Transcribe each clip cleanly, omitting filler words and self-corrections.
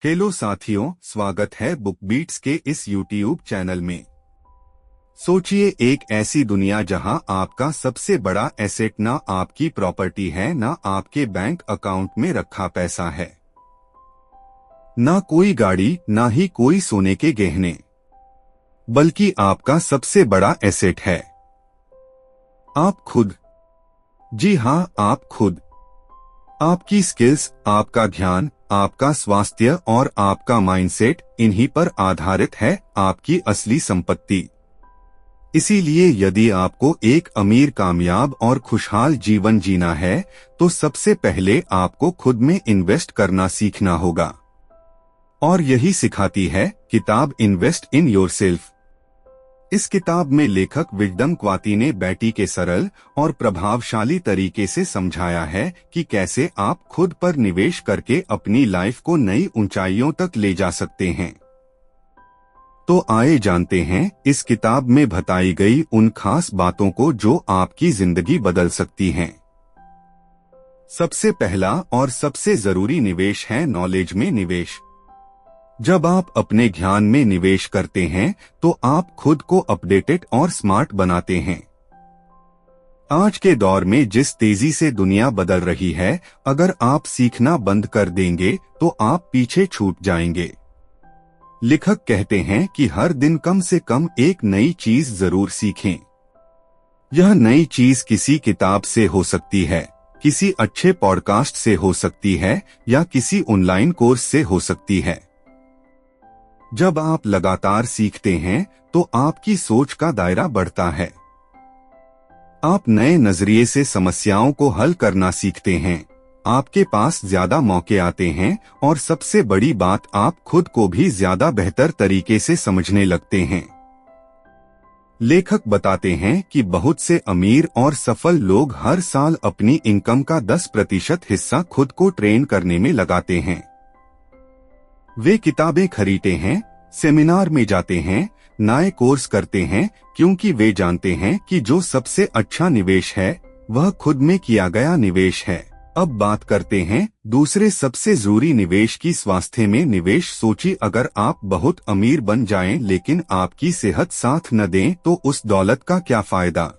Hello साथियों, स्वागत है बुक बीट्स के इस यूट्यूब चैनल में। सोचिए एक ऐसी दुनिया जहां आपका सबसे बड़ा एसेट ना आपकी प्रॉपर्टी है, ना आपके बैंक अकाउंट में रखा पैसा है, ना कोई गाड़ी, ना ही कोई सोने के गहने, बल्कि आपका सबसे बड़ा एसेट है आप खुद। जी हाँ, आप खुद। आपकी स्किल्स, आपका ध्यान, आपका स्वास्थ्य और आपका माइंडसेट, इन्हीं पर आधारित है आपकी असली संपत्ति। इसीलिए यदि आपको एक अमीर, कामयाब और खुशहाल जीवन जीना है तो सबसे पहले आपको खुद में इन्वेस्ट करना सीखना होगा। और यही सिखाती है किताब इन्वेस्ट इन योरसेल्फ। इस किताब में लेखक विजडम क्वाती ने बैटी के सरल और प्रभावशाली तरीके से समझाया है कि कैसे आप खुद पर निवेश करके अपनी लाइफ को नई ऊंचाइयों तक ले जा सकते हैं। तो आइए जानते हैं इस किताब में बताई गई उन खास बातों को जो आपकी जिंदगी बदल सकती हैं। सबसे पहला और सबसे जरूरी निवेश है नॉलेज में निवेश। जब आप अपने ज्ञान में निवेश करते हैं तो आप खुद को अपडेटेड और स्मार्ट बनाते हैं। आज के दौर में जिस तेजी से दुनिया बदल रही है, अगर आप सीखना बंद कर देंगे तो आप पीछे छूट जाएंगे। लेखक कहते हैं कि हर दिन कम से कम एक नई चीज जरूर सीखें। यह नई चीज किसी किताब से हो सकती है, किसी अच्छे पॉडकास्ट से हो सकती है या किसी ऑनलाइन कोर्स से हो सकती है। जब आप लगातार सीखते हैं तो आपकी सोच का दायरा बढ़ता है। आप नए नजरिए से समस्याओं को हल करना सीखते हैं, आपके पास ज्यादा मौके आते हैं और सबसे बड़ी बात, आप खुद को भी ज्यादा बेहतर तरीके से समझने लगते हैं। लेखक बताते हैं कि बहुत से अमीर और सफल लोग हर साल अपनी इनकम का 10% हिस्सा खुद को ट्रेन करने में लगाते हैं। वे किताबें खरीदते हैं, सेमिनार में जाते हैं, नए कोर्स करते हैं, क्योंकि वे जानते हैं कि जो सबसे अच्छा निवेश है वह खुद में किया गया निवेश है। अब बात करते हैं दूसरे सबसे जरूरी निवेश की, स्वास्थ्य में निवेश। सोचिए अगर आप बहुत अमीर बन जाएं लेकिन आपकी सेहत साथ न दें तो उस दौलत का क्या फायदा।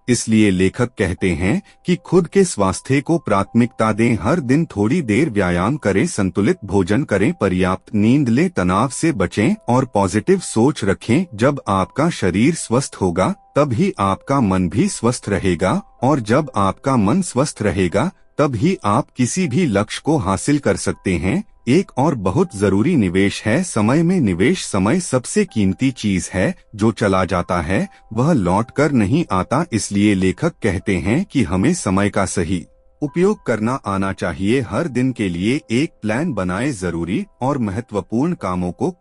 इसलिए लेखक कहते हैं कि खुद के स्वास्थ्य को प्राथमिकता दें। हर दिन थोड़ी देर व्यायाम करें, संतुलित भोजन करें, पर्याप्त नींद लें, तनाव से बचें और पॉजिटिव सोच रखें। जब आपका शरीर स्वस्थ होगा तभी आपका मन भी स्वस्थ रहेगा, और जब आपका मन स्वस्थ रहेगा तभी आप किसी भी लक्ष्य को हासिल कर सकते हैं। एक और बहुत जरूरी निवेश है समय में निवेश। समय सबसे कीमती चीज है, जो चला जाता है वह लौट कर नहीं आता। इसलिए लेखक कहते हैं कि हमें समय का सही उपयोग करना आना चाहिए। हर दिन के लिए एक प्लान बनाएं, जरूरी और महत्वपूर्ण कामों को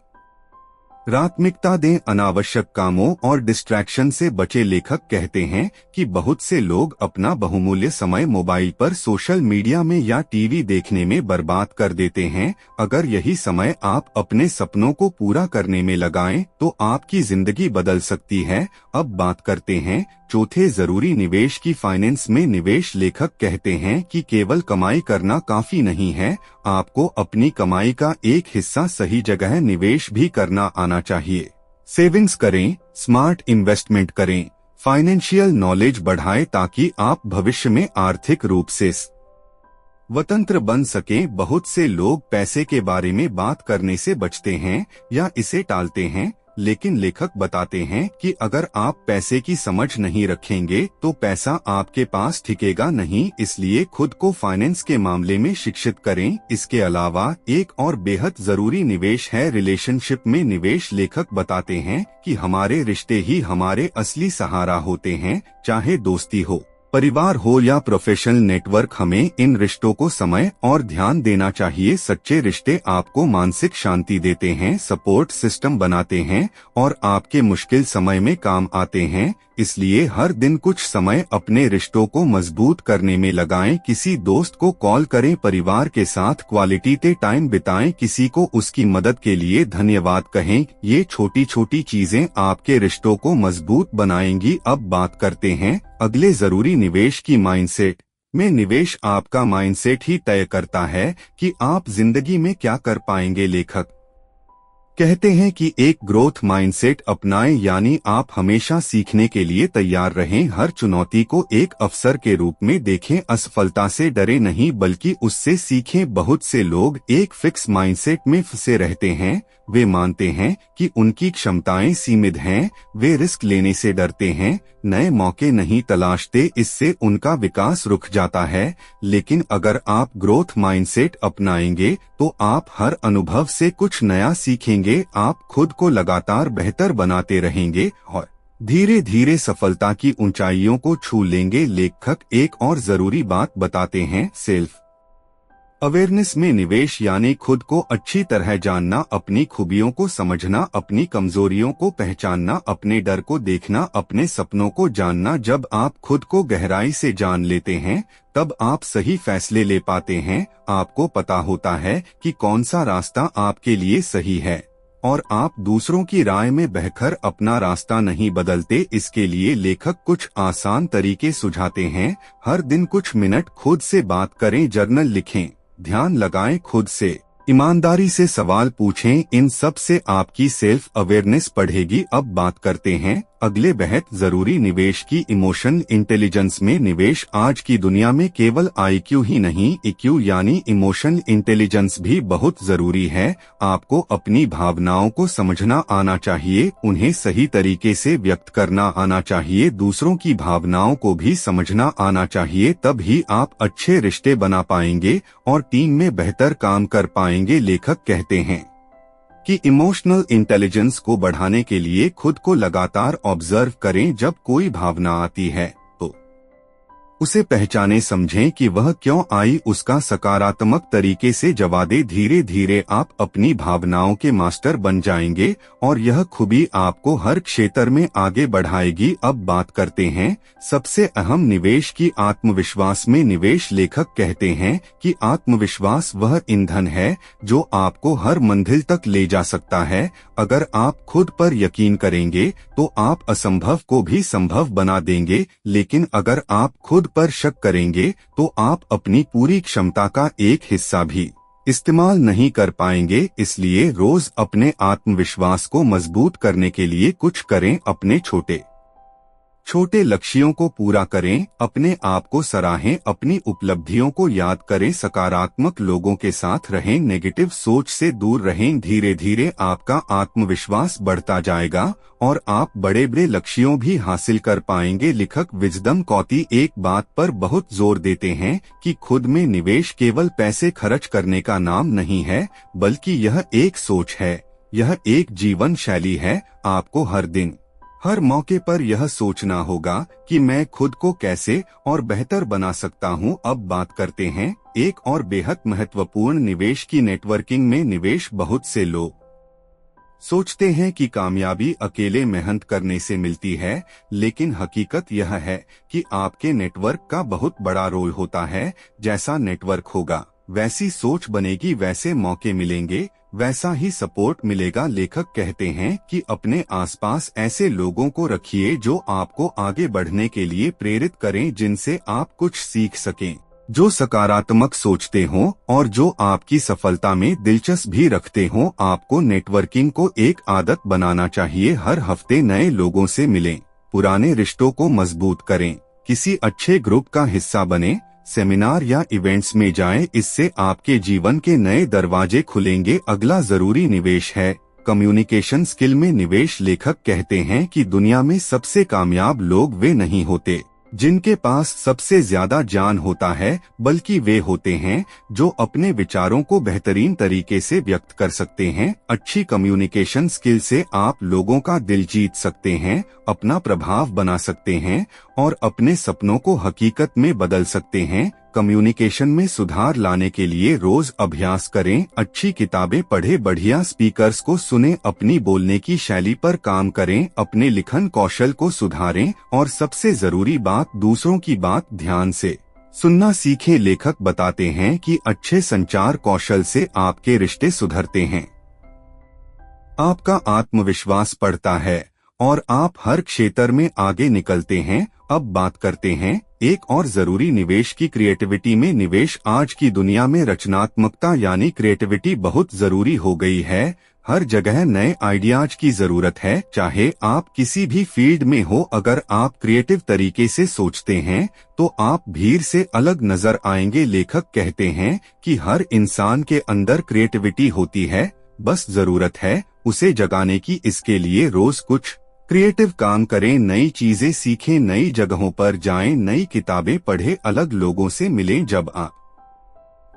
प्राथमिकता दें, अनावश्यक कामों और डिस्ट्रैक्शन से बचे। लेखक कहते हैं कि बहुत से लोग अपना बहुमूल्य समय मोबाइल पर, सोशल मीडिया में या टीवी देखने में बर्बाद कर देते हैं। अगर यही समय आप अपने सपनों को पूरा करने में लगाएं तो आपकी जिंदगी बदल सकती है। अब बात करते हैं चौथे जरूरी निवेश की, फाइनेंस में निवेश। लेखक कहते हैं कि केवल कमाई करना काफी नहीं है, आपको अपनी कमाई का एक हिस्सा सही जगह निवेश भी करना आना चाहिए। सेविंग्स करें, स्मार्ट इन्वेस्टमेंट करें, फाइनेंशियल नॉलेज बढ़ाएं ताकि आप भविष्य में आर्थिक रूप से स्वतंत्र बन सकें। बहुत से लोग पैसे के बारे में बात करने से बचते हैं या इसे टालते हैं, लेकिन लेखक बताते हैं कि अगर आप पैसे की समझ नहीं रखेंगे तो पैसा आपके पास टिकेगा नहीं। इसलिए खुद को फाइनेंस के मामले में शिक्षित करें। इसके अलावा एक और बेहद जरूरी निवेश है रिलेशनशिप में निवेश। लेखक बताते हैं कि हमारे रिश्ते ही हमारे असली सहारा होते हैं, चाहे दोस्ती हो, परिवार हो या प्रोफेशनल नेटवर्क। हमें इन रिश्तों को समय और ध्यान देना चाहिए। सच्चे रिश्ते आपको मानसिक शांति देते हैं, सपोर्ट सिस्टम बनाते हैं और आपके मुश्किल समय में काम आते हैं। इसलिए हर दिन कुछ समय अपने रिश्तों को मजबूत करने में लगाएं। किसी दोस्त को कॉल करें, परिवार के साथ क्वालिटी टाइम बिताएं, किसी को उसकी मदद के लिए धन्यवाद कहें। ये छोटी छोटी चीजें आपके रिश्तों को मजबूत बनाएंगी। अब बात करते हैं अगले जरूरी निवेश की, माइंडसेट। में निवेश आपका माइंडसेट ही तय करता है कि आप जिंदगी में क्या कर पाएंगे। लेखक कहते हैं कि एक ग्रोथ माइंडसेट अपनाएं, यानी आप हमेशा सीखने के लिए तैयार रहें, हर चुनौती को एक अवसर के रूप में देखें, असफलता से डरे नहीं बल्कि उससे सीखें। बहुत से लोग एक फिक्स माइंडसेट में फंसे रहते हैं। वे मानते हैं कि उनकी क्षमताएं सीमित हैं, वे रिस्क लेने से डरते हैं, नए मौके नहीं तलाशते, इससे उनका विकास रुक जाता है। लेकिन अगर आप ग्रोथ माइंडसेट अपनाएंगे तो आप हर अनुभव से कुछ नया सीखेंगे, आप खुद को लगातार बेहतर बनाते रहेंगे और धीरे धीरे सफलता की ऊंचाइयों को छू लेंगे। लेखक एक और जरूरी बात बताते हैं, सेल्फ अवेयरनेस में निवेश यानी खुद को अच्छी तरह जानना, अपनी खूबियों को समझना, अपनी कमजोरियों को पहचानना, अपने डर को देखना, अपने सपनों को जानना। जब आप खुद को गहराई से जान लेते हैं तब आप सही फैसले ले पाते हैं। आपको पता होता है कि कौन सा रास्ता आपके लिए सही है और आप दूसरों की राय में बहकर अपना रास्ता नहीं बदलते। इसके लिए लेखक कुछ आसान तरीके सुझाते हैं। हर दिन कुछ मिनट खुद से बात करें, जर्नल लिखें, ध्यान लगाएं, खुद से ईमानदारी से सवाल पूछें। इन सब से आपकी सेल्फ अवेयरनेस बढ़ेगी। अब बात करते हैं अगले बेहद जरूरी निवेश की, इमोशनल इंटेलिजेंस में निवेश। आज की दुनिया में केवल आईक्यू ही नहीं, ईक्यू यानी इमोशनल इंटेलिजेंस भी बहुत जरूरी है। आपको अपनी भावनाओं को समझना आना चाहिए, उन्हें सही तरीके से व्यक्त करना आना चाहिए, दूसरों की भावनाओं को भी समझना आना चाहिए। तब ही आप अच्छे रिश्ते बना पाएंगे और टीम में बेहतर काम कर पाएंगे। लेखक कहते हैं कि इमोशनल इंटेलिजेंस को बढ़ाने के लिए खुद को लगातार ऑब्जर्व करें। जब कोई भावना आती है तो उसे पहचाने, समझें कि वह क्यों आई, उसका सकारात्मक तरीके से जवाब दें। धीरे धीरे आप अपनी भावनाओं के मास्टर बन जाएंगे और यह खूबी आपको हर क्षेत्र में आगे बढ़ाएगी। अब बात करते हैं सबसे अहम निवेश की, आत्मविश्वास में निवेश। लेखक कहते हैं कि आत्मविश्वास वह ईंधन है जो आपको हर मंजिल तक ले जा सकता है। अगर आप खुद पर यकीन करेंगे तो आप असंभव को भी संभव बना देंगे, लेकिन अगर आप खुद पर शक करेंगे तो आप अपनी पूरी क्षमता का एक हिस्सा भी इस्तेमाल नहीं कर पाएंगे। इसलिए रोज अपने आत्मविश्वास को मजबूत करने के लिए कुछ करें, अपने छोटे छोटे लक्ष्यों को पूरा करें, अपने आप को सराहें, अपनी उपलब्धियों को याद करें, सकारात्मक लोगों के साथ रहें, नेगेटिव सोच से दूर रहें। धीरे धीरे आपका आत्मविश्वास बढ़ता जाएगा और आप बड़े बड़े लक्ष्यों भी हासिल कर पाएंगे। लेखक विजडम कौती एक बात पर बहुत जोर देते हैं कि खुद में निवेश केवल पैसे खर्च करने का नाम नहीं है, बल्कि यह एक सोच है, यह एक जीवन शैली है। आपको हर दिन हर मौके पर यह सोचना होगा कि मैं खुद को कैसे और बेहतर बना सकता हूं। अब बात करते हैं एक और बेहद महत्वपूर्ण निवेश की, नेटवर्किंग में निवेश। बहुत से लोग सोचते हैं कि कामयाबी अकेले मेहनत करने से मिलती है, लेकिन हकीकत यह है कि आपके नेटवर्क का बहुत बड़ा रोल होता है। जैसा नेटवर्क होगा वैसी सोच बनेगी, वैसे मौके मिलेंगे, वैसा ही सपोर्ट मिलेगा। लेखक कहते हैं कि अपने आसपास ऐसे लोगों को रखिए जो आपको आगे बढ़ने के लिए प्रेरित करें, जिनसे आप कुछ सीख सकें, जो सकारात्मक सोचते हों और जो आपकी सफलता में दिलचस्पी भी रखते हों। आपको नेटवर्किंग को एक आदत बनाना चाहिए, हर हफ्ते नए लोगों से मिलें, पुराने रिश्तों को मजबूत करें, किसी अच्छे ग्रुप का हिस्सा बने, सेमिनार या इवेंट्स में जाएं, इससे आपके जीवन के नए दरवाजे खुलेंगे। अगला जरूरी निवेश है कम्युनिकेशन स्किल में निवेश। लेखक कहते हैं कि दुनिया में सबसे कामयाब लोग वे नहीं होते जिनके पास सबसे ज्यादा ज्ञान होता है, बल्कि वे होते हैं जो अपने विचारों को बेहतरीन तरीके से व्यक्त कर सकते हैं। अच्छी कम्युनिकेशन स्किल से आप लोगों का दिल जीत सकते हैं, अपना प्रभाव बना सकते हैं और अपने सपनों को हकीकत में बदल सकते हैं। कम्युनिकेशन में सुधार लाने के लिए रोज अभ्यास करें, अच्छी किताबें पढ़ें, बढ़िया स्पीकर्स को सुनें, अपनी बोलने की शैली पर काम करें, अपने लिखन कौशल को सुधारें और सबसे जरूरी बात, दूसरों की बात ध्यान से सुनना सीखें। लेखक बताते हैं कि अच्छे संचार कौशल से आपके रिश्ते सुधरते हैं, आपका आत्मविश्वास बढ़ता है और आप हर क्षेत्र में आगे निकलते हैं। अब बात करते हैं एक और जरूरी निवेश की क्रिएटिविटी में निवेश। आज की दुनिया में रचनात्मकता यानी क्रिएटिविटी बहुत जरूरी हो गई है। हर जगह नए आइडियाज की जरूरत है, चाहे आप किसी भी फील्ड में हो। अगर आप क्रिएटिव तरीके से सोचते हैं तो आप भीड़ से अलग नजर आएंगे। लेखक कहते हैं कि हर इंसान के अंदर क्रिएटिविटी होती है, बस जरूरत है उसे जगाने की। इसके लिए रोज कुछ क्रिएटिव काम करें, नई चीजें सीखें, नई जगहों पर जाएं, नई किताबें पढ़ें, अलग लोगों से मिलें। जब आप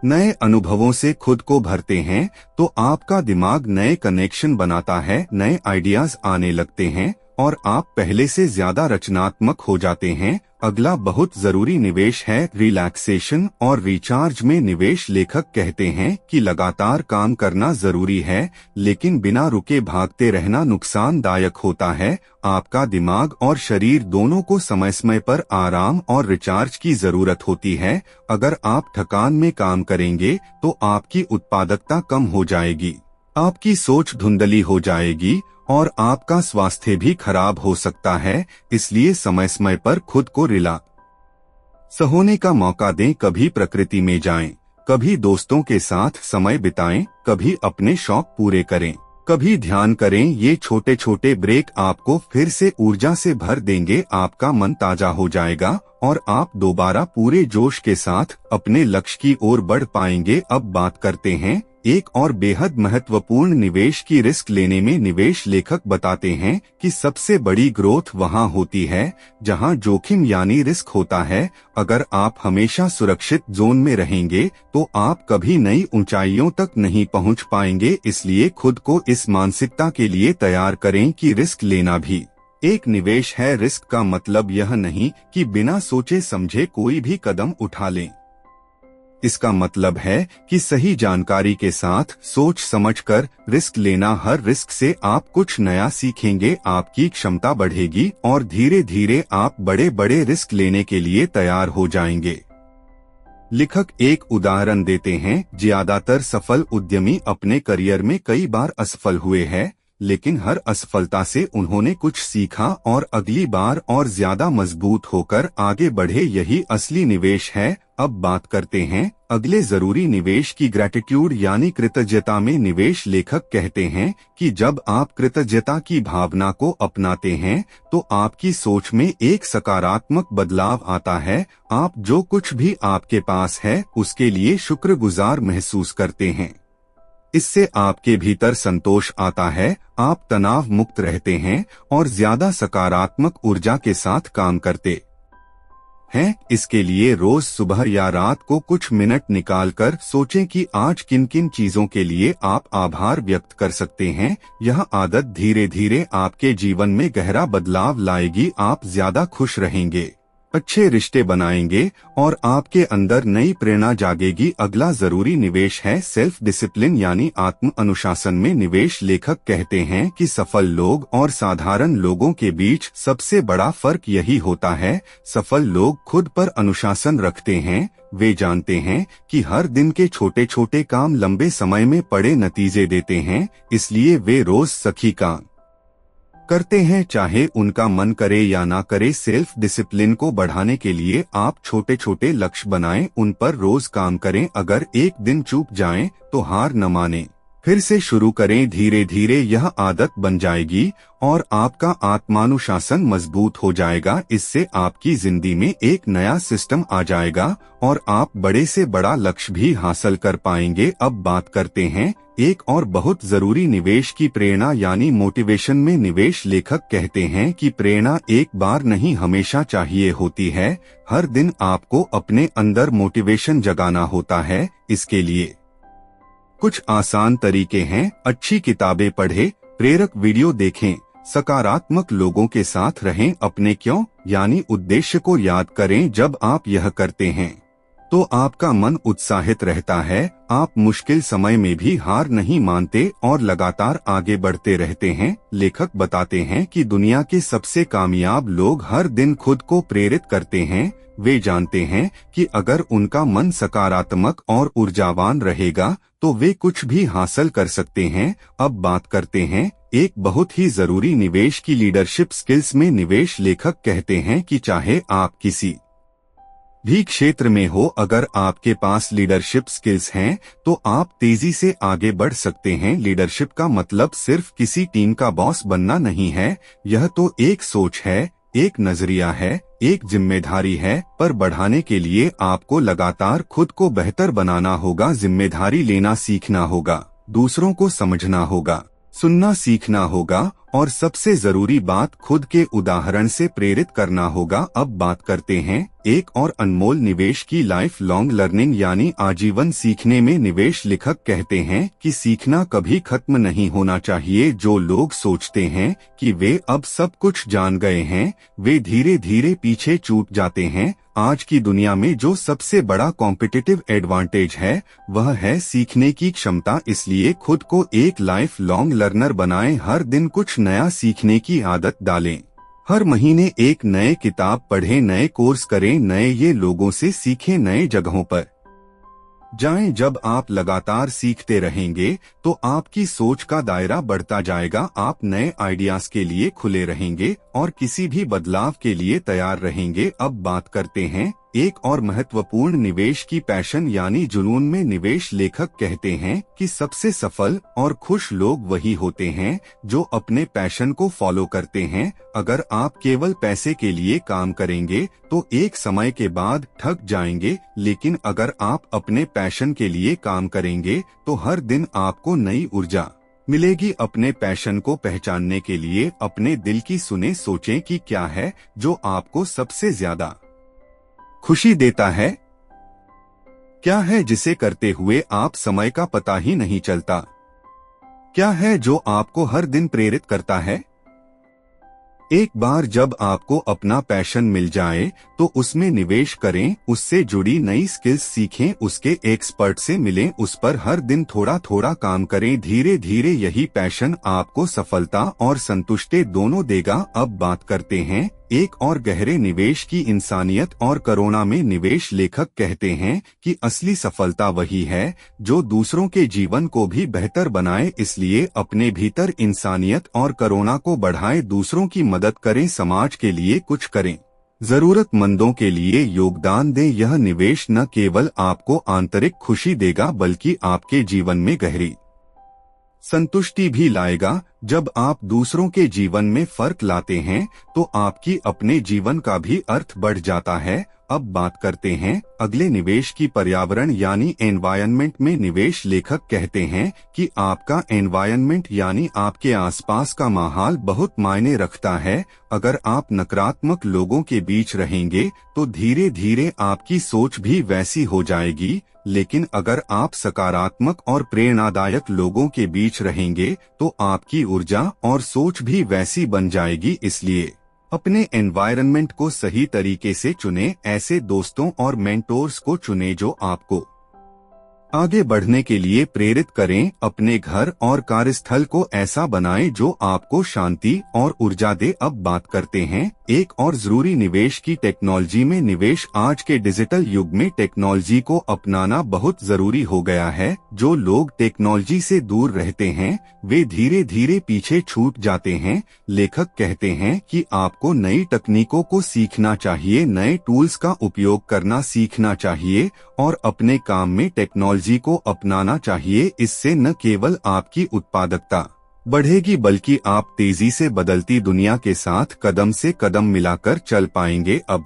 नए अनुभवों से खुद को भरते हैं तो आपका दिमाग नए कनेक्शन बनाता है, नए आइडियाज आने लगते हैं और आप पहले से ज्यादा रचनात्मक हो जाते हैं। अगला बहुत जरूरी निवेश है रिलैक्सेशन और रिचार्ज में निवेश। लेखक कहते हैं कि लगातार काम करना जरूरी है, लेकिन बिना रुके भागते रहना नुकसानदायक होता है। आपका दिमाग और शरीर दोनों को समय समय पर आराम और रिचार्ज की जरूरत होती है। अगर आप थकान में काम करेंगे तो आपकी उत्पादकता कम हो जाएगी, आपकी सोच धुंधली हो जाएगी और आपका स्वास्थ्य भी खराब हो सकता है। इसलिए समय समय पर खुद को रिलैक्स होने का मौका दें। कभी प्रकृति में जाएं, कभी दोस्तों के साथ समय बिताएं, कभी अपने शौक पूरे करें, कभी ध्यान करें। ये छोटे छोटे ब्रेक आपको फिर से ऊर्जा से भर देंगे। आपका मन ताजा हो जाएगा और आप दोबारा पूरे जोश के साथ अपने लक्ष्य की ओर बढ़ पाएंगे। अब बात करते हैं एक और बेहद महत्वपूर्ण निवेश की, रिस्क लेने में निवेश। लेखक बताते हैं कि सबसे बड़ी ग्रोथ वहां होती है जहां जोखिम यानी रिस्क होता है। अगर आप हमेशा सुरक्षित जोन में रहेंगे तो आप कभी नई ऊंचाइयों तक नहीं पहुंच पाएंगे। इसलिए खुद को इस मानसिकता के लिए तैयार करें कि रिस्क लेना भी एक निवेश है। रिस्क का मतलब यह नहीं कि बिना सोचे समझे कोई भी कदम उठा लें। इसका मतलब है कि सही जानकारी के साथ सोच समझकर रिस्क लेना। हर रिस्क से आप कुछ नया सीखेंगे, आपकी क्षमता बढ़ेगी और धीरे धीरे आप बड़े बड़े रिस्क लेने के लिए तैयार हो जाएंगे। लेखक एक उदाहरण देते हैं। ज्यादातर सफल उद्यमी अपने करियर में कई बार असफल हुए हैं, लेकिन हर असफलता से उन्होंने कुछ सीखा और अगली बार और ज्यादा मजबूत होकर आगे बढ़े। यही असली निवेश है। अब बात करते हैं अगले जरूरी निवेश की, ग्रैटिट्यूड यानी कृतज्ञता में निवेश। लेखक कहते हैं कि जब आप कृतज्ञता की भावना को अपनाते हैं तो आपकी सोच में एक सकारात्मक बदलाव आता है। आप जो कुछ भी आपके पास है उसके लिए शुक्रगुजार महसूस करते हैं। इससे आपके भीतर संतोष आता है, आप तनाव मुक्त रहते हैं और ज्यादा सकारात्मक ऊर्जा के साथ काम करते हैं। इसके लिए रोज सुबह या रात को कुछ मिनट निकालकर सोचें कि आज किन किन चीजों के लिए आप आभार व्यक्त कर सकते हैं। यह आदत धीरे धीरे आपके जीवन में गहरा बदलाव लाएगी। आप ज्यादा खुश रहेंगे, अच्छे रिश्ते बनाएंगे और आपके अंदर नई प्रेरणा जागेगी। अगला जरूरी निवेश है सेल्फ डिसिप्लिन यानी आत्म अनुशासन में निवेश। लेखक कहते हैं कि सफल लोग और साधारण लोगों के बीच सबसे बड़ा फर्क यही होता है। सफल लोग खुद पर अनुशासन रखते हैं, वे जानते हैं कि हर दिन के छोटे छोटे काम लंबे समय में बड़े नतीजे देते हैं। इसलिए वे रोज सही काम करते हैं, चाहे उनका मन करे या ना करे। सेल्फ डिसिप्लिन को बढ़ाने के लिए आप छोटे छोटे लक्ष्य बनाएं, उन पर रोज काम करें। अगर एक दिन चूक जाएं तो हार न मानें, फिर से शुरू करें। धीरे धीरे यह आदत बन जाएगी और आपका आत्मानुशासन मजबूत हो जाएगा। इससे आपकी जिंदगी में एक नया सिस्टम आ जाएगा और आप बड़े से बड़ा लक्ष्य भी हासिल कर पाएंगे। अब बात करते हैं एक और बहुत जरूरी निवेश की, प्रेरणा यानी मोटिवेशन में निवेश। लेखक कहते हैं कि प्रेरणा एक बार नहीं हमेशा चाहिए होती है। हर दिन आपको अपने अंदर मोटिवेशन जगाना होता है। इसके लिए कुछ आसान तरीके हैं। अच्छी किताबें पढ़ें, प्रेरक वीडियो देखें, सकारात्मक लोगों के साथ रहें, अपने क्यों यानी उद्देश्य को याद करें। जब आप यह करते हैं तो आपका मन उत्साहित रहता है, आप मुश्किल समय में भी हार नहीं मानते और लगातार आगे बढ़ते रहते हैं। लेखक बताते हैं कि दुनिया के सबसे कामयाब लोग हर दिन खुद को प्रेरित करते हैं। वे जानते हैं कि अगर उनका मन सकारात्मक और ऊर्जावान रहेगा तो वे कुछ भी हासिल कर सकते हैं। अब बात करते हैं एक बहुत ही जरूरी निवेश की लीडरशिप स्किल्स में निवेश लेखक कहते हैं कि चाहे आप किसी भी क्षेत्र में हो, अगर आपके पास लीडरशिप स्किल्स हैं तो आप तेजी से आगे बढ़ सकते हैं। लीडरशिप का मतलब सिर्फ किसी टीम का बॉस बनना नहीं है, यह तो एक सोच है, एक नजरिया है, एक जिम्मेदारी है। पर बढ़ाने के लिए आपको लगातार खुद को बेहतर बनाना होगा, जिम्मेदारी लेना सीखना होगा, दूसरों को समझना होगा, सुनना सीखना होगा और सबसे जरूरी बात, खुद के उदाहरण से प्रेरित करना होगा। अब बात करते हैं एक और अनमोल निवेश की, लाइफ लॉन्ग लर्निंग यानी आजीवन सीखने में। निवेश लेखक कहते हैं कि सीखना कभी खत्म नहीं होना चाहिए। जो लोग सोचते हैं कि वे अब सब कुछ जान गए हैं, वे धीरे धीरे पीछे छूट जाते हैं। आज की दुनिया में जो सबसे बड़ा कॉम्पिटिटिव एडवांटेज है वह है सीखने की क्षमता। इसलिए खुद को एक लाइफ लॉन्ग लर्नर बनाएं, हर दिन कुछ नया सीखने की आदत डालें, हर महीने एक नए किताब पढ़ें, नए कोर्स करें, नए ये लोगों से सीखें, नए जगहों पर जाएं। जब आप लगातार सीखते रहेंगे तो आपकी सोच का दायरा बढ़ता जाएगा, आप नए आइडियाज के लिए खुले रहेंगे और किसी भी बदलाव के लिए तैयार रहेंगे। अब बात करते हैं एक और महत्वपूर्ण निवेश की, पैशन यानी जुनून में। निवेश लेखक कहते हैं कि सबसे सफल और खुश लोग वही होते हैं जो अपने पैशन को फॉलो करते हैं। अगर आप केवल पैसे के लिए काम करेंगे तो एक समय के बाद थक जाएंगे, लेकिन अगर आप अपने पैशन के लिए काम करेंगे तो हर दिन आपको नई ऊर्जा मिलेगी। अपने पैशन को पहचानने के लिए अपने दिल की सुने, सोचें कि क्या है जो आपको सबसे ज्यादा खुशी देता है, क्या है जिसे करते हुए आप समय का पता ही नहीं चलता, क्या है जो आपको हर दिन प्रेरित करता है। एक बार जब आपको अपना पैशन मिल जाए तो उसमें निवेश करें, उससे जुड़ी नई स्किल्स सीखें, उसके एक्सपर्ट से मिलें, उस पर हर दिन थोड़ा थोड़ा काम करें। धीरे धीरे यही पैशन आपको सफलता और संतुष्टि दोनों देगा। अब बात करते हैं एक और गहरे निवेश की, इंसानियत और करुणा में। निवेश लेखक कहते हैं कि असली सफलता वही है जो दूसरों के जीवन को भी बेहतर बनाए। इसलिए अपने भीतर इंसानियत और करुणा को बढ़ाएं, दूसरों की मदद करें, समाज के लिए कुछ करें, जरूरतमंदों के लिए योगदान दें। यह निवेश न केवल आपको आंतरिक खुशी देगा बल्कि आपके जीवन में गहरी संतुष्टि भी लाएगा। जब आप दूसरों के जीवन में फर्क लाते हैं तो आपकी अपने जीवन का भी अर्थ बढ़ जाता है। अब बात करते हैं अगले निवेश की, पर्यावरण यानी एनवायरनमेंट में। निवेश लेखक कहते हैं कि आपका एनवायरनमेंट यानी आपके आसपास का माहौल बहुत मायने रखता है। अगर आप नकारात्मक लोगों के बीच रहेंगे तो धीरे धीरे आपकी सोच भी वैसी हो जाएगी, लेकिन अगर आप सकारात्मक और प्रेरणादायक लोगों के बीच रहेंगे तो आपकी ऊर्जा और सोच भी वैसी बन जाएगी। इसलिए अपने एनवायरनमेंट को सही तरीके से चुनें, ऐसे दोस्तों और मेंटोर्स को चुनें जो आपको आगे बढ़ने के लिए प्रेरित करें। अपने घर और कार्यस्थल को ऐसा बनाएं जो आपको शांति और ऊर्जा दे। अब बात करते हैं एक और जरूरी निवेश की, टेक्नोलॉजी में। निवेश आज के डिजिटल युग में टेक्नोलॉजी को अपनाना बहुत जरूरी हो गया है। जो लोग टेक्नोलॉजी से दूर रहते हैं वे धीरे धीरे पीछे छूट जाते हैं। लेखक कहते हैं कि आपको नई तकनीकों को सीखना चाहिए, नए टूल्स का उपयोग करना सीखना चाहिए और अपने काम में टेक्नोलॉजी को अपनाना चाहिए। इससे न केवल आपकी उत्पादकता बढ़ेगी बल्कि आप तेजी से बदलती दुनिया के साथ कदम से कदम मिलाकर चल पाएंगे। अब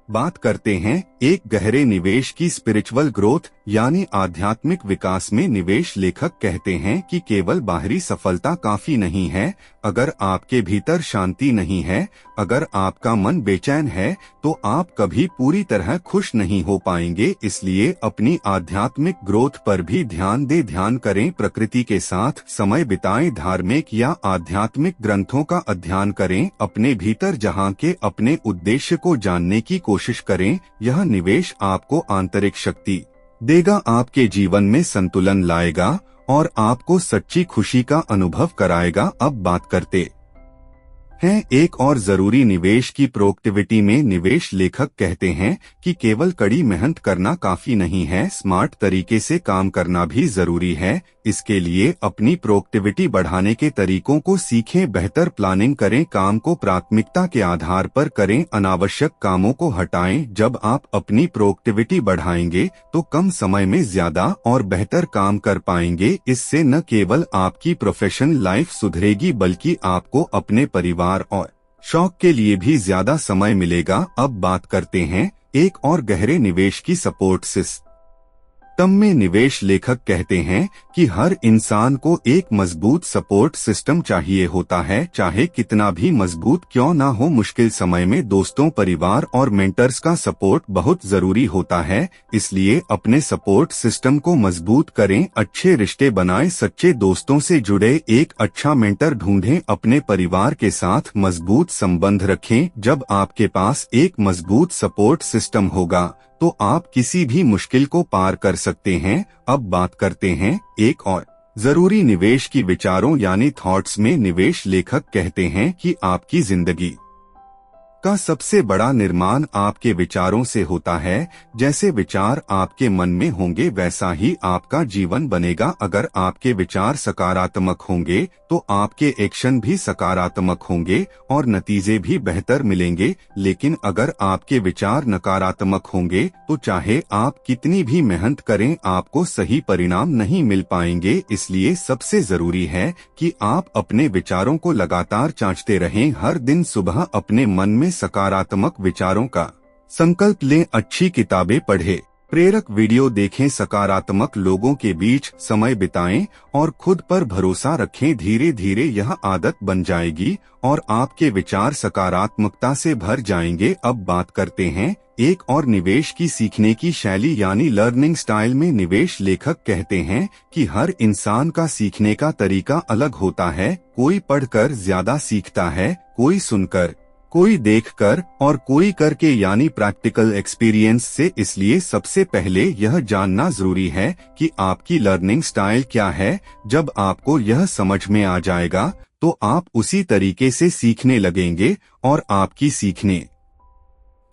बात करते हैं एक गहरे निवेश की, स्पिरिचुअल ग्रोथ यानी आध्यात्मिक विकास में। निवेश लेखक कहते हैं कि केवल बाहरी सफलता काफी नहीं है। अगर आपके भीतर शांति नहीं है, अगर आपका मन बेचैन है तो आप कभी पूरी तरह खुश नहीं हो पाएंगे। इसलिए अपनी आध्यात्मिक ग्रोथ पर भी ध्यान दें, ध्यान करें, प्रकृति के साथ समय बिताएं, धार्मिक या आध्यात्मिक ग्रंथों का अध्ययन करें, अपने भीतर जहां के अपने उद्देश्य को जानने की कोशिश करें। यह निवेश आपको आंतरिक शक्ति देगा, आपके जीवन में संतुलन लाएगा और आपको सच्ची खुशी का अनुभव कराएगा। अब बात करते है। एक और जरूरी निवेश की प्रोडक्टिविटी में निवेश। लेखक कहते हैं कि केवल कड़ी मेहनत करना काफी नहीं है, स्मार्ट तरीके से काम करना भी जरूरी है। इसके लिए अपनी प्रोडक्टिविटी बढ़ाने के तरीकों को सीखें, बेहतर प्लानिंग करें, काम को प्राथमिकता के आधार पर करें, अनावश्यक कामों को हटाएं। जब आप अपनी प्रोडक्टिविटी बढ़ाएंगे तो कम समय में ज्यादा और बेहतर काम कर पाएंगे। इससे न केवल आपकी प्रोफेशनल लाइफ सुधरेगी बल्कि आपको अपने परिवार और शौक के लिए भी ज्यादा समय मिलेगा। अब बात करते हैं एक और गहरे निवेश की, सपोर्ट सिस्टम में निवेश। लेखक कहते हैं कि हर इंसान को एक मजबूत सपोर्ट सिस्टम चाहिए होता है, चाहे कितना भी मजबूत क्यों ना हो। मुश्किल समय में दोस्तों, परिवार और मेंटर्स का सपोर्ट बहुत जरूरी होता है। इसलिए अपने सपोर्ट सिस्टम को मजबूत करें, अच्छे रिश्ते बनाएं, सच्चे दोस्तों से जुड़े, एक अच्छा मेंटर ढूंढें, अपने परिवार के साथ मजबूत संबंध रखें। जब आपके पास एक मजबूत सपोर्ट सिस्टम होगा तो आप किसी भी मुश्किल को पार कर सकते हैं। अब बात करते हैं एक और जरूरी निवेश की, विचारों यानी थॉट्स में निवेश। लेखक कहते हैं कि आपकी जिंदगी का सबसे बड़ा निर्माण आपके विचारों से होता है। जैसे विचार आपके मन में होंगे वैसा ही आपका जीवन बनेगा। अगर आपके विचार सकारात्मक होंगे तो आपके एक्शन भी सकारात्मक होंगे और नतीजे भी बेहतर मिलेंगे। लेकिन अगर आपके विचार नकारात्मक होंगे तो चाहे आप कितनी भी मेहनत करें आपको सही परिणाम नहीं मिल पाएंगे। इसलिए सबसे जरूरी है कि आप अपने विचारों को लगातार जांचते रहें। हर दिन सुबह अपने मन में सकारात्मक विचारों का संकल्प लें, अच्छी किताबें पढ़ें, प्रेरक वीडियो देखें, सकारात्मक लोगों के बीच समय बिताएं और खुद पर भरोसा रखें। धीरे धीरे यह आदत बन जाएगी और आपके विचार सकारात्मकता से भर जाएंगे। अब बात करते हैं एक और निवेश की, सीखने की शैली यानी लर्निंग स्टाइल में निवेश। लेखक कहते हैं कि हर इंसान का सीखने का तरीका अलग होता है। कोई पढ़कर ज्यादा सीखता है, कोई सुनकर, कोई देखकर और कोई करके यानी प्रैक्टिकल एक्सपीरियंस से। इसलिए सबसे पहले यह जानना जरूरी है कि आपकी लर्निंग स्टाइल क्या है। जब आपको यह समझ में आ जाएगा तो आप उसी तरीके से सीखने लगेंगे और आपकी सीखने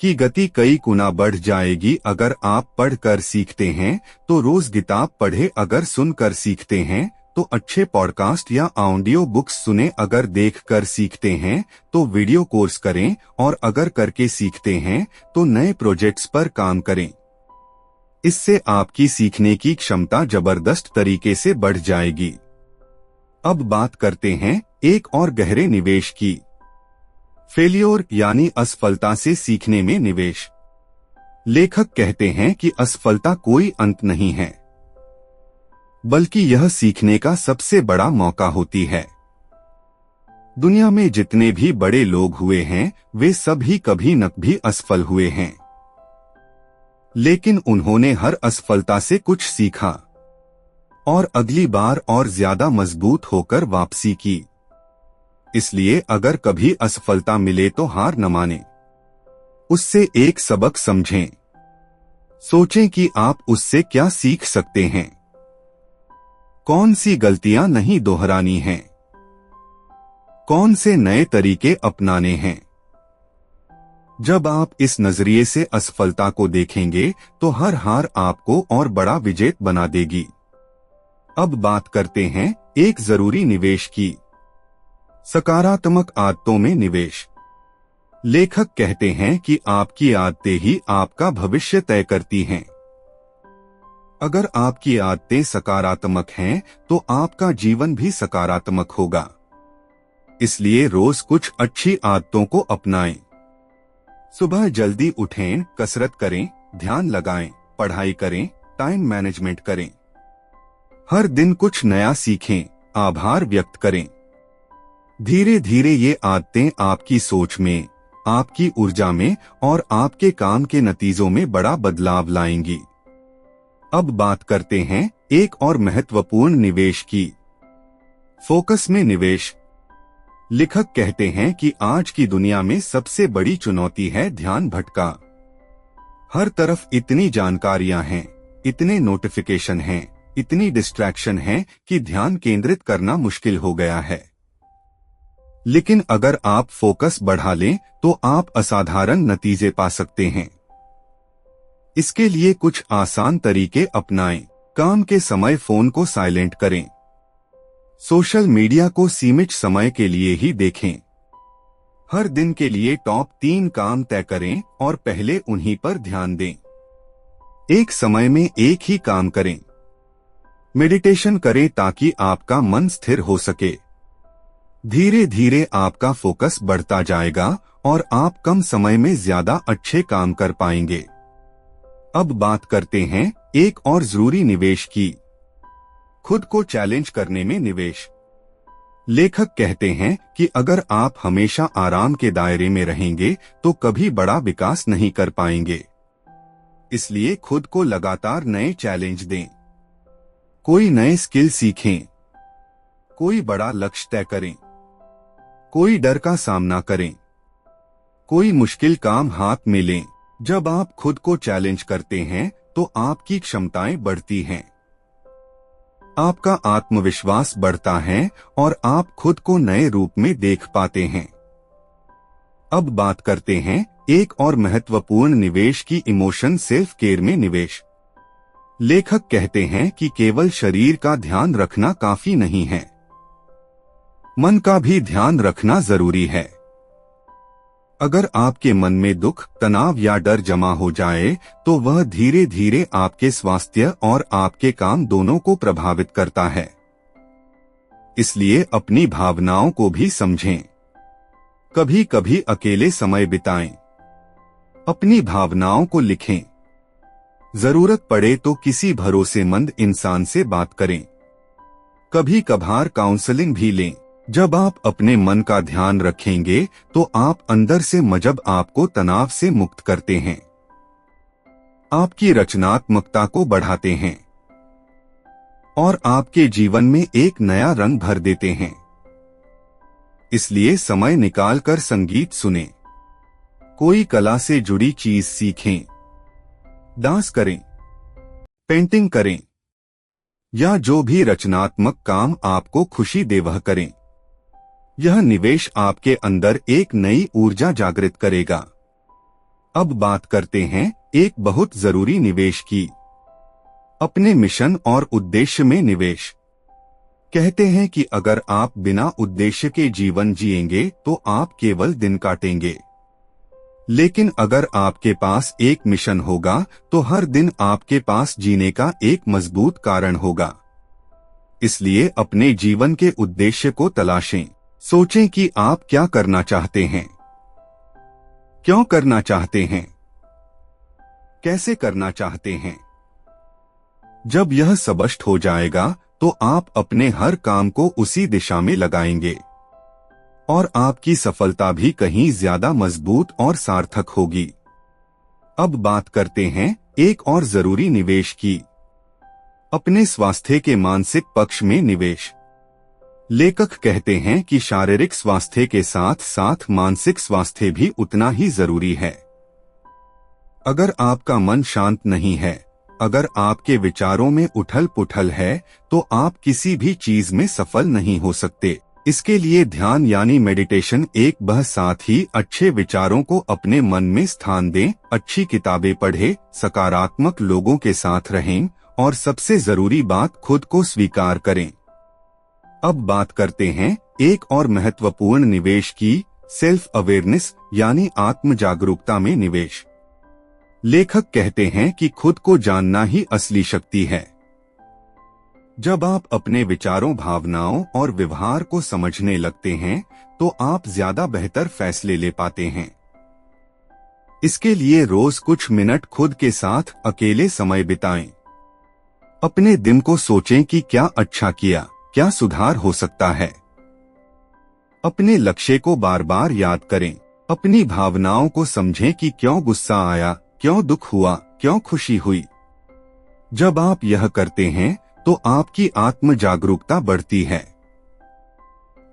की गति कई गुना बढ़ जाएगी। अगर आप पढ़कर सीखते हैं तो रोज किताब पढ़े, अगर सुनकर सीखते हैं तो अच्छे पॉडकास्ट या ऑडियो बुक्स सुने, अगर देखकर सीखते हैं तो वीडियो कोर्स करें और अगर करके सीखते हैं तो नए प्रोजेक्ट्स पर काम करें। इससे आपकी सीखने की क्षमता जबरदस्त तरीके से बढ़ जाएगी। अब बात करते हैं एक और गहरे निवेश की, फेलियर यानी असफलता से सीखने में निवेश। लेखक कहते हैं कि असफलता कोई अंत नहीं है बल्कि यह सीखने का सबसे बड़ा मौका होती है। दुनिया में जितने भी बड़े लोग हुए हैं वे सभी कभी न कभी असफल हुए हैं, लेकिन उन्होंने हर असफलता से कुछ सीखा और अगली बार और ज्यादा मजबूत होकर वापसी की। इसलिए अगर कभी असफलता मिले तो हार न माने, उससे एक सबक समझें, सोचें कि आप उससे क्या सीख सकते हैं, कौन सी गलतियां नहीं दोहरानी हैं, कौन से नए तरीके अपनाने हैं। जब आप इस नजरिए से असफलता को देखेंगे तो हर हार आपको और बड़ा विजेता बना देगी। अब बात करते हैं एक जरूरी निवेश की, सकारात्मक आदतों में निवेश। लेखक कहते हैं कि आपकी आदतें ही आपका भविष्य तय करती हैं। अगर आपकी आदतें सकारात्मक हैं तो आपका जीवन भी सकारात्मक होगा। इसलिए रोज कुछ अच्छी आदतों को अपनाएं। सुबह जल्दी उठें, कसरत करें, ध्यान लगाएं, पढ़ाई करें, टाइम मैनेजमेंट करें। हर दिन कुछ नया सीखें, आभार व्यक्त करें। धीरे धीरे ये आदतें आपकी सोच में, आपकी ऊर्जा में और आपके काम के नतीजों में बड़ा बदलाव लाएंगी। अब बात करते हैं एक और महत्वपूर्ण निवेश की, फोकस में निवेश। लेखक कहते हैं कि आज की दुनिया में सबसे बड़ी चुनौती है ध्यान भटका। हर तरफ इतनी जानकारियां हैं, इतने नोटिफिकेशन हैं, इतनी डिस्ट्रैक्शन हैं कि ध्यान केंद्रित करना मुश्किल हो गया है। लेकिन अगर आप फोकस बढ़ा लें तो आप असाधारण नतीजे पा सकते हैं। इसके लिए कुछ आसान तरीके अपनाएं। काम के समय फोन को साइलेंट करें। सोशल मीडिया को सीमित समय के लिए ही देखें। हर दिन के लिए टॉप 3 काम तय करें और पहले उन्हीं पर ध्यान दें। एक समय में एक ही काम करें। मेडिटेशन करें ताकि आपका मन स्थिर हो सके। धीरे धीरे आपका फोकस बढ़ता जाएगा और आप कम समय में ज्यादा अच्छे काम कर पाएंगे। अब बात करते हैं एक और जरूरी निवेश की, खुद को चैलेंज करने में निवेश। लेखक कहते हैं कि अगर आप हमेशा आराम के दायरे में रहेंगे तो कभी बड़ा विकास नहीं कर पाएंगे। इसलिए खुद को लगातार नए चैलेंज दें। कोई नए स्किल सीखें, कोई बड़ा लक्ष्य तय करें, कोई डर का सामना करें, कोई मुश्किल काम हाथ में लें। जब आप खुद को चैलेंज करते हैं तो आपकी क्षमताएं बढ़ती हैं, आपका आत्मविश्वास बढ़ता है और आप खुद को नए रूप में देख पाते हैं। अब बात करते हैं एक और महत्वपूर्ण निवेश की, इमोशन सेल्फ केयर में निवेश। लेखक कहते हैं कि केवल शरीर का ध्यान रखना काफी नहीं है, मन का भी ध्यान रखना जरूरी है। अगर आपके मन में दुख, तनाव या डर जमा हो जाए तो वह धीरे धीरे आपके स्वास्थ्य और आपके काम दोनों को प्रभावित करता है। इसलिए अपनी भावनाओं को भी समझें। कभी कभी अकेले समय बिताएं, अपनी भावनाओं को लिखें। जरूरत पड़े तो किसी भरोसेमंद इंसान से बात करें। कभी कभार काउंसलिंग भी लें। जब आप अपने मन का ध्यान रखेंगे तो आप अंदर से जब आपको तनाव से मुक्त करते हैं, आपकी रचनात्मकता को बढ़ाते हैं और आपके जीवन में एक नया रंग भर देते हैं। इसलिए समय निकालकर संगीत सुनें, कोई कला से जुड़ी चीज सीखें, डांस करें, पेंटिंग करें या जो भी रचनात्मक काम आपको खुशी दे वह करें। यह निवेश आपके अंदर एक नई ऊर्जा जागृत करेगा। अब बात करते हैं एक बहुत जरूरी निवेश की, अपने मिशन और उद्देश्य में निवेश। कहते हैं कि अगर आप बिना उद्देश्य के जीवन जिएंगे तो आप केवल दिन काटेंगे, लेकिन अगर आपके पास एक मिशन होगा तो हर दिन आपके पास जीने का एक मजबूत कारण होगा। इसलिए अपने जीवन के उद्देश्य को तलाशें। सोचें कि आप क्या करना चाहते हैं, क्यों करना चाहते हैं, कैसे करना चाहते हैं। जब यह स्पष्ट हो जाएगा तो आप अपने हर काम को उसी दिशा में लगाएंगे और आपकी सफलता भी कहीं ज्यादा मजबूत और सार्थक होगी। अब बात करते हैं एक और जरूरी निवेश की, अपने स्वास्थ्य के मानसिक पक्ष में निवेश। लेखक कहते हैं कि शारीरिक स्वास्थ्य के साथ साथ मानसिक स्वास्थ्य भी उतना ही जरूरी है। अगर आपका मन शांत नहीं है, अगर आपके विचारों में उथल पुथल है, तो आप किसी भी चीज में सफल नहीं हो सकते। इसके लिए ध्यान यानी मेडिटेशन एक बह साथ ही अच्छे विचारों को अपने मन में स्थान दें, अच्छी किताबें पढ़ें, सकारात्मक लोगों के साथ रहें और सबसे जरूरी बात खुद को स्वीकार करें। अब बात करते हैं एक और महत्वपूर्ण निवेश की, सेल्फ अवेयरनेस यानी आत्म जागरूकता में निवेश। लेखक कहते हैं कि खुद को जानना ही असली शक्ति है। जब आप अपने विचारों, भावनाओं और व्यवहार को समझने लगते हैं तो आप ज्यादा बेहतर फैसले ले पाते हैं। इसके लिए रोज कुछ मिनट खुद के साथ अकेले समय बिताएं। अपने दिन को सोचें कि क्या अच्छा किया, क्या सुधार हो सकता है। अपने लक्ष्य को बार बार याद करें। अपनी भावनाओं को समझें कि क्यों गुस्सा आया, क्यों दुख हुआ, क्यों खुशी हुई। जब आप यह करते हैं तो आपकी आत्म जागरूकता बढ़ती है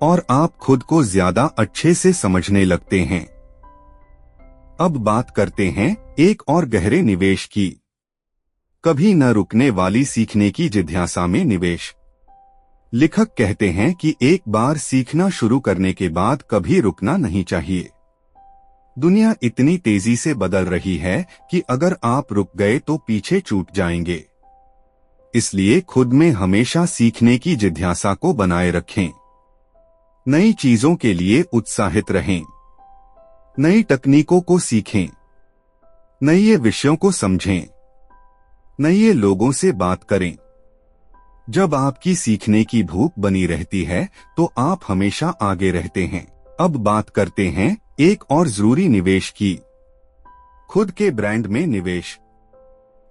और आप खुद को ज्यादा अच्छे से समझने लगते हैं। अब बात करते हैं एक और गहरे निवेश की, कभी न रुकने वाली सीखने की जिज्ञासा में निवेश। लेखक कहते हैं कि एक बार सीखना शुरू करने के बाद कभी रुकना नहीं चाहिए। दुनिया इतनी तेजी से बदल रही है कि अगर आप रुक गए तो पीछे छूट जाएंगे। इसलिए खुद में हमेशा सीखने की जिज्ञासा को बनाए रखें। नई चीजों के लिए उत्साहित रहें। नई तकनीकों को सीखें। नए विषयों को समझें। नए लोगों से बात करें। जब आपकी सीखने की भूख बनी रहती है तो आप हमेशा आगे रहते हैं। अब बात करते हैं एक और जरूरी निवेश की, खुद के ब्रांड में निवेश।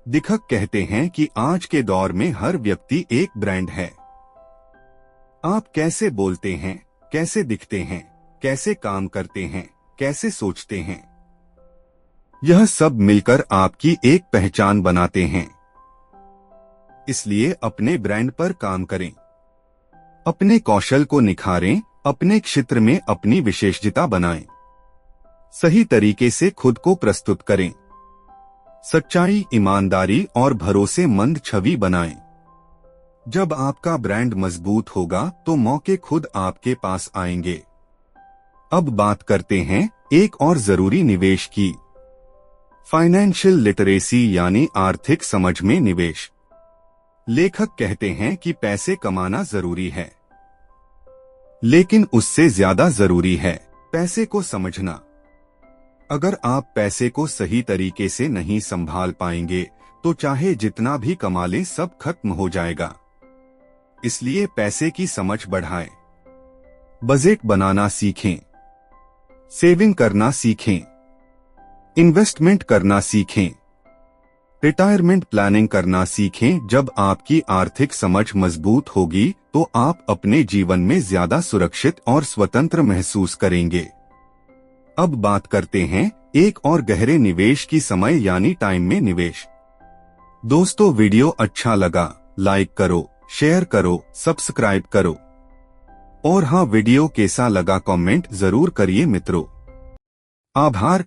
लेखक कहते हैं कि आज के दौर में हर व्यक्ति एक ब्रांड है। आप कैसे बोलते हैं, कैसे दिखते हैं, कैसे काम करते हैं, कैसे सोचते हैं, यह सब मिलकर आपकी एक पहचान बनाते हैं। इसलिए अपने ब्रांड पर काम करें। अपने कौशल को निखारें, अपने क्षेत्र में अपनी विशेषता बनाएं। सही तरीके से खुद को प्रस्तुत करें। सच्चाई, ईमानदारी और भरोसेमंद छवि बनाएं। जब आपका ब्रांड मजबूत होगा तो मौके खुद आपके पास आएंगे। अब बात करते हैं एक और जरूरी निवेश की, फाइनेंशियल लिटरेसी यानी आर्थिक समझ में निवेश। लेखक कहते हैं कि पैसे कमाना जरूरी है, लेकिन उससे ज्यादा जरूरी है पैसे को समझना। अगर आप पैसे को सही तरीके से नहीं संभाल पाएंगे तो चाहे जितना भी कमा लें सब खत्म हो जाएगा। इसलिए पैसे की समझ बढ़ाएं। बजट बनाना सीखें। सेविंग करना सीखें। इन्वेस्टमेंट करना सीखें। रिटायरमेंट प्लानिंग करना सीखें। जब आपकी आर्थिक समझ मजबूत होगी तो आप अपने जीवन में ज्यादा सुरक्षित और स्वतंत्र महसूस करेंगे। अब बात करते हैं एक और गहरे निवेश की, समय यानी टाइम में निवेश। दोस्तों, वीडियो अच्छा लगा लाइक करो, शेयर करो, सब्सक्राइब करो और हाँ, वीडियो कैसा लगा कमेंट जरूर करिए मित्रों। आभार।